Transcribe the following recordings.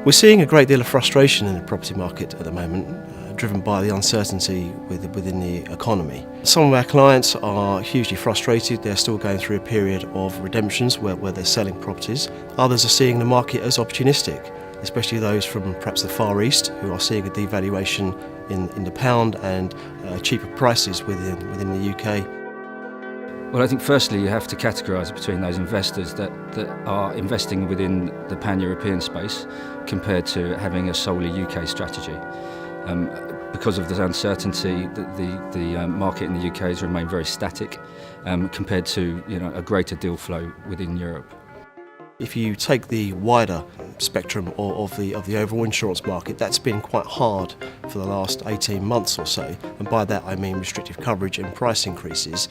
We're seeing a great deal of frustration in the property market at the moment, driven by the uncertainty within the economy. Some of our clients are hugely frustrated. They're still going through a period of redemptions where they're selling properties. Others are seeing the market as opportunistic, especially those from perhaps the Far East who are seeing a devaluation in the pound and cheaper prices within the UK. Well, I think firstly you have to categorise between those investors that are investing within the pan-European space compared to having a solely UK strategy. Because of the uncertainty, the market in the UK has remained very static compared to a greater deal flow within Europe. If you take the wider spectrum of the overall insurance market, that's been quite hard for the last 18 months or so, and by that I mean restrictive coverage and price increases.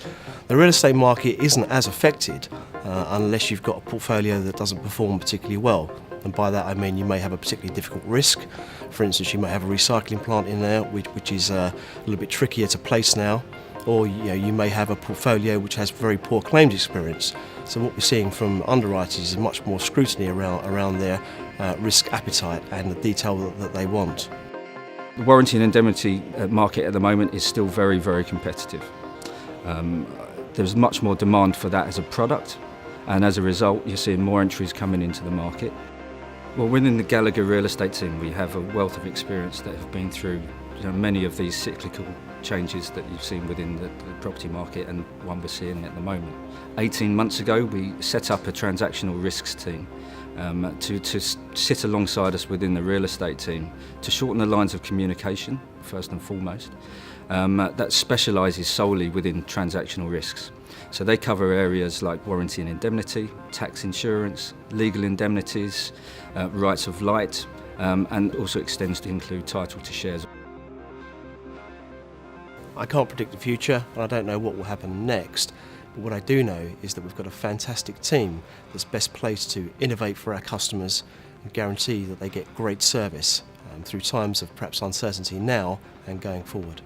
The real estate market isn't as affected unless you've got a portfolio that doesn't perform particularly well, and by that I mean you may have a particularly difficult risk. For instance, you might have a recycling plant in there which is a little bit trickier to place now, or you may have a portfolio which has very poor claims experience. So what we're seeing from underwriters is much more scrutiny around their risk appetite and the detail that they want. The warranty and indemnity market at the moment is still very, very competitive. There's much more demand for that as a product, and as a result you're seeing more entries coming into the market. Well, within the Gallagher real estate team we have a wealth of experience that have been through many of these cyclical changes that you've seen within the property market, and one we're seeing at the moment. 18 months ago we set up a transactional risks team to sit alongside us within the real estate team to shorten the lines of communication, first and foremost, that specialises solely within transactional risks. So they cover areas like warranty and indemnity, tax insurance, legal indemnities, rights of light, and also extends to include title to shares. I can't predict the future and I don't know what will happen next, but what I do know is that we've got a fantastic team that's best placed to innovate for our customers and guarantee that they get great service through times of perhaps uncertainty now and going forward.